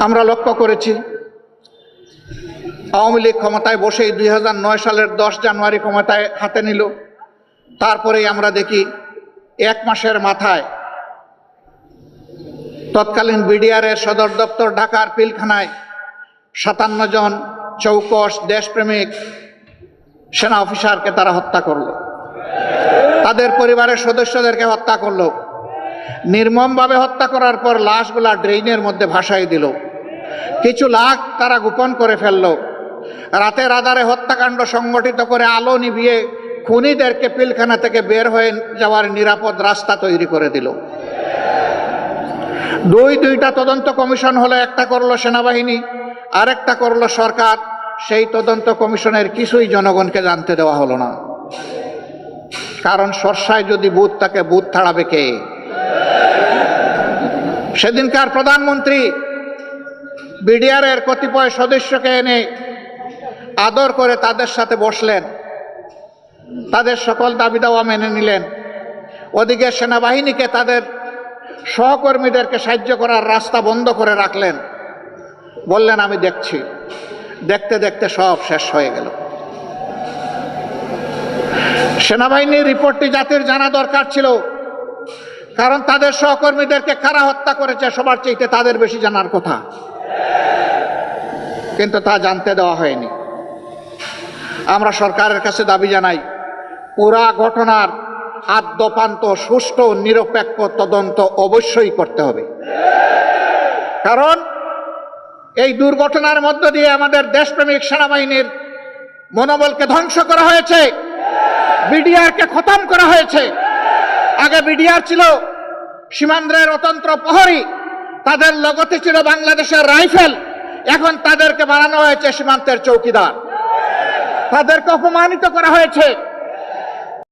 আমরা লক্ষ্য করেছি আওয়ামী লীগ ক্ষমতায় বসেই 2009 সালের 10 জানুয়ারি ক্ষমতায় হাতে নিল। তারপরেই আমরা দেখি এক মাসের মাথায় তৎকালীন বিডিআরের সদর দপ্তর ঢাকার পিলখানায় 57 জন চৌকস দেশপ্রেমিক সেনা অফিসারকে তারা হত্যা করলো, তাদের পরিবারের সদস্যদেরকে হত্যা করলো, নির্মমভাবে হত্যা করার পর লাশগুলা ড্রেইনের মধ্যে ভাসাই দিল। কিছু লাশ তারা গোপন করে ফেলল। রাতের আধারে হত্যাকাণ্ড সংগঠিত করে আলো নিভিয়ে খুনিদেরকে পিলখানা থেকে বের হয়ে যাওয়ার নিরাপদ রাস্তা তৈরি করে দিল। দুইটা তদন্ত কমিশন হলো, একটা করলো সেনাবাহিনী, আরেকটা করলো সরকার। সেই তদন্ত কমিশনের কিছুই জনগণকে জানতে দেওয়া হলো না, কারণ সরষায় যদি ভূত থাকে ভূত তাড়াবে কে? সেদিনকার প্রধানমন্ত্রী বিডিআরের কতিপয় সদস্যকে এনে আদর করে তাদের সাথে বসলেন, তাদের সকল দাবি দাওয়া মেনে নিলেন। ওদিকে সেনাবাহিনীকে তাদের সহকর্মীদেরকে সাহায্য করার রাস্তা বন্ধ করে রাখলেন, বললেন আমি দেখছি। দেখতে দেখতে সব শেষ হয়ে গেল। সেনাবাহিনীর রিপোর্টটি জাতির জানা দরকার ছিল, কারণ তাদের সহকর্মীদেরকে কারা হত্যা করেছে সবার চাইতে তাদের বেশি জানার কথা, কিন্তু তা জানতে দেওয়া হয়নি। আমরা সরকারের কাছে দাবি জানাই, পুরা ঘটনার আদ্যপান্ত সুষ্ঠু নিরপেক্ষ তদন্ত অবশ্যই করতে হবে, কারণ এই দুর্ঘটনার মধ্য দিয়ে আমাদের দেশপ্রেমিক সেনাবাহিনীর মনোবলকে ধ্বংস করা হয়েছে, বিডিআরকে খতম করা হয়েছে। আগে বিডিআর ছিল সীমান্তের অতন্ত্র প্রহরী, তাদের লগতে ছিল বাংলাদেশের রাইফেল, এখন তাদেরকে বানানো হয়েছে সীমান্তের চৌকিদার। তাদেরকে অপমানিত করা হয়েছে।